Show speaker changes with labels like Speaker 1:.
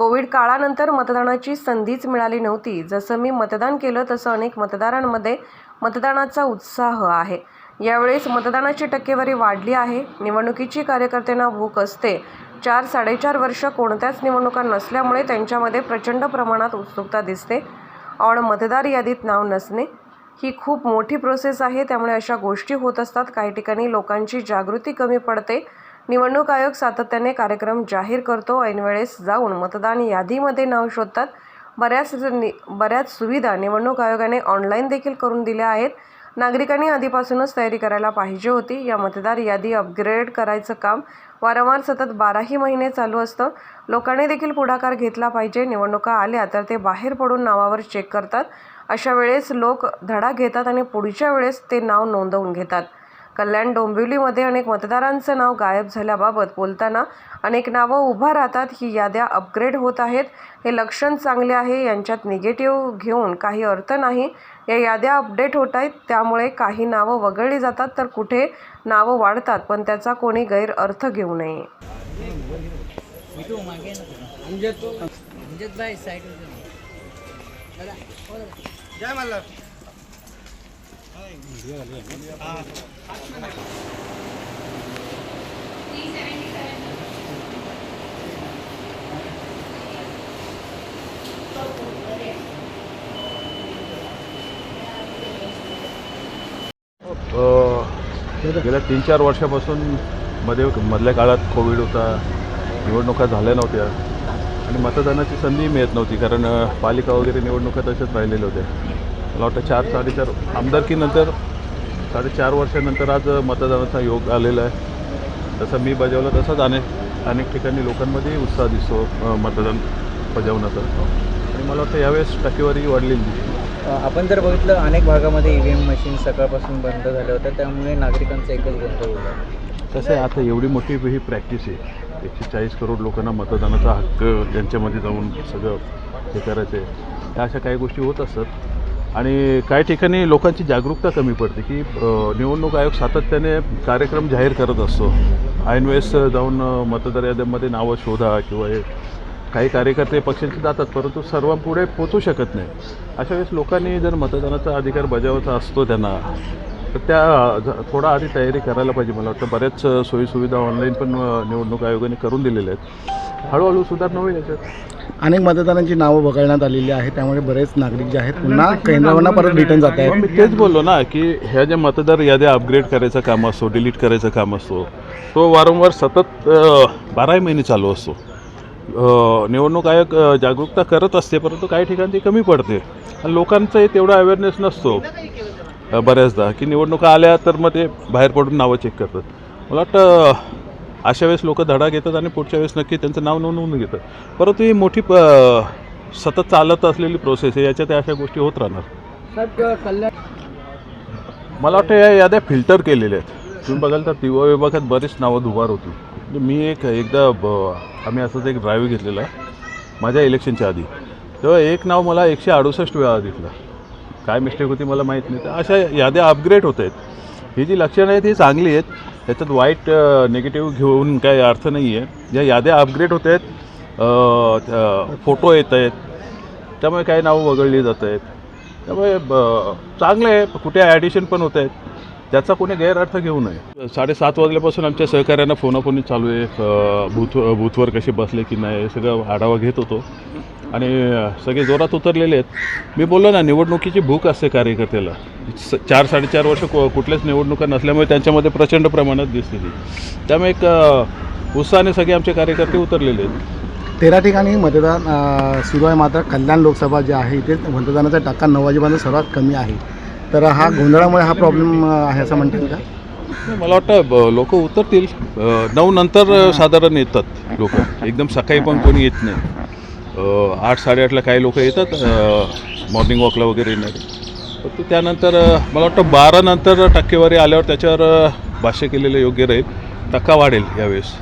Speaker 1: Covid काळानंतर मतदानाची संधीच मिळाली नव्हती. जसं मी मतदान केलं तसं अनेक मतदारांमध्ये मतदानाचा उत्साह आहे. यावेळेस मतदानाची टक्केवारी वाढली आहे. निवडणुकीची कार्यकर्त्यांना भूक असते. 4-4.5 वर्ष कोणत्याच निवडणुका नसल्यामुळे त्यांच्यामध्ये प्रचंड प्रमाणात उत्सुकता दिसते. और मतदार यादीत नाव नसणे ही खूप मोठी प्रोसेस आहे. त्यामुळे अशा गोष्टी होत असतात. काही ठिकाणी लोकांची जागृती कमी पडते. निवडणूक आयोग सातत्याने कार्यक्रम जाहीर करतो. ऐनवेळेस जाऊन मतदान यादीमध्ये नाव शोधतात. बऱ्याच सुविधा निवडणूक आयोगाने ऑनलाईन देखील करून दिल्या आहेत. नागरिकांनी आधीपासूनच तयारी करायला पाहिजे होती. या मतदार यादी अपग्रेड करायचं काम वारंवार सतत 12ही महिने चालू असतं. लोकांनी देखील पुढाकार घेतला पाहिजे. निवडणुका आल्या तर ते बाहेर पडून नावावर चेक करतात. अशा वेळेस लोक धडा घेतात आणि पुढच्या वेळेस ते नाव नोंदवून घेतात. कल्याण डोंबिवलीमध्ये अनेक मतदारांचं नाव गायब झाल्याबाबत बोलताना अनेक नावं उभा राहतात. ही याद्या अपग्रेड होत आहेत, हे लक्षण चांगले आहे. यांच्यात निगेटिव्ह घेऊन काही अर्थ नाही. या याद्या अपडेट होत आहेत, त्यामुळे काही नावं वगळली जातात तर कुठे नावं वाढतात, पण त्याचा कोणी गैरअर्थ घेऊ नये.
Speaker 2: जय मल्हार.
Speaker 3: गेल्या 3-4 वर्षापासून मधल्या काळात कोविड होता, निवडणुका झाल्या नव्हत्या आणि मतदानाची संधी मिळत नव्हती. कारण पालिका वगैरे निवडणुका तशाच राहिलेल्या होत्या. मला वाटतं 4-4.5 आमदारकीनंतर 4.5 वर्षानंतर आज मतदानाचा योग आलेला आहे. तसं मी बजावलं तसंच अनेक ठिकाणी लोकांमध्ये उत्साह दिसतो मतदान बजावण्याचा. आणि मला वाटतं यावेळेस टक्केवारी वाढलेली दिसते.
Speaker 2: आपण जर बघितलं अनेक भागामध्ये EVM मशीन सकाळपासून बंद झाल्या होत्या, त्यामुळे नागरिकांचा एकच गोंधळ होता.
Speaker 3: तसं आहे, आता एवढी मोठी ही प्रॅक्टिस आहे. 140 करोड लोकांना मतदानाचा हक्क यांच्यामध्ये जाऊन सगळं हे करायचं आहे. ह्या अशा काही गोष्टी होत असतात आणि काही ठिकाणी लोकांची जागरूकता कमी पडते की निवडणूक आयोग सातत्याने कार्यक्रम जाहीर करत असतो. ऐनवेळेस जाऊन मतदार याद्यांमध्ये नावं शोधा किंवा हे काही कार्यकर्ते पक्षांचे जातात, परंतु सर्वांपुढे पोचू शकत नाही. अशा वेळेस लोकांनी जर मतदानाचा अधिकार बजावायचा असतो त्यांना, तर त्या थोडा आधी तयारी करायला पाहिजे. मला वाटतं बऱ्याच सोयीसुविधा ऑनलाईन पण निवडणूक आयोगाने करून दिलेल्या आहेत. हळूहळू सुधारणा होईल याच्यात.
Speaker 4: अनेक मतदारांची नावं वगळण्यात आलेली आहे, त्यामुळे बरेच नागरिक जे आहेत पुन्हा केंद्रावरनं परत रिटर्न जात आहेत.
Speaker 3: मी तेच बोललो ना की ह्या ज्या मतदार याद्या अपग्रेड करायचं काम असतो, डिलीट करायचं काम असतो, तो वारंवार सतत 12 महिने चालू असतो. निवडणूक आयोग जागरूकता करत असते, परंतु काही ठिकाणी ती कमी पडते आणि लोकांचाही तेवढा अवेअरनेस नसतो बऱ्याचदा की निवडणुका आल्या तर मग ते बाहेर पडून नावं चेक करतात. मला वाटतं अशा वेळेस लोक धडा घेतात आणि पुढच्या वेळेस नक्की त्यांचं नाव नोंदवून घेतात. परंतु ही मोठी सतत चालत असलेली प्रोसेस आहे, याच्यात अशा गोष्टी होत राहणार. मला वाटतं या याद्या फिल्टर केलेल्या आहेत. तुम्ही बघाल तर दिवा विभागात बरीच नावं दुबार होती. मी एकदा आम्ही असंच एक ड्राईव्ह घेतलेला माझ्या इलेक्शनच्या आधी, तेव्हा एक नाव मला 168 वेळा दिसलं. काय मिस्टेक होती मला माहीत नाही. तर अशा याद्या अपग्रेड होत आहेत. ही जी लक्षणं आहेत ही चांगली आहेत, त्याच्यात वाईट निगेटिव्ह घेऊन काही अर्थ नाही आहे. ज्या याद्या अपग्रेड होत आहेत, फोटो येत आहेत, त्यामुळे काही नावं वगळली जात आहेत. त्यामुळे चांगलं आहे. कुठे ॲडिशन पण होत आहेत, त्याचा कोणी गैरअर्थ घेऊ नये. 7:30 वाजल्यापासून आमच्या सहकाऱ्यांना फोनाफोनी चालू आहे. बूथवर कसे बसले की नाही सगळं आढावा घेत होतो आणि सगळे जोरात उतरलेले आहेत. मी बोललो ना, निवडणुकीची भूक असते कार्यकर्त्याला. 4-4.5 वर्ष कुठल्याच निवडणुका नसल्यामुळे त्यांच्यामध्ये प्रचंड प्रमाणात दिसलेली. त्यामुळे एक उत्साहाने सगळे आमचे कार्यकर्ते उतरलेले आहेत.
Speaker 4: 13 ठिकाणी मतदान सुरू आहे. मात्र कल्याण लोकसभा जे आहे इथे मतदानाचा टक्का 9 वाजेपर्यंत सर्वात कमी आहे. तर हा गोंधळामुळे हा प्रॉब्लेम आहे असं म्हणतात का?
Speaker 3: मला वाटतं लोक उतरतील. 9 नंतर साधारण येतात लोक. एकदम सकाळी पण कोणी येत नाही. 8-8:30ला काही लोक येतात मॉर्निंग वॉकला वगैरे येणारे. पण त्यानंतर मला वाटतं 12 नंतर टक्केवारी आल्यावर त्याच्यावर भाष्य केलेलं योग्य राहील. टक्का वाढेल यावेळेस.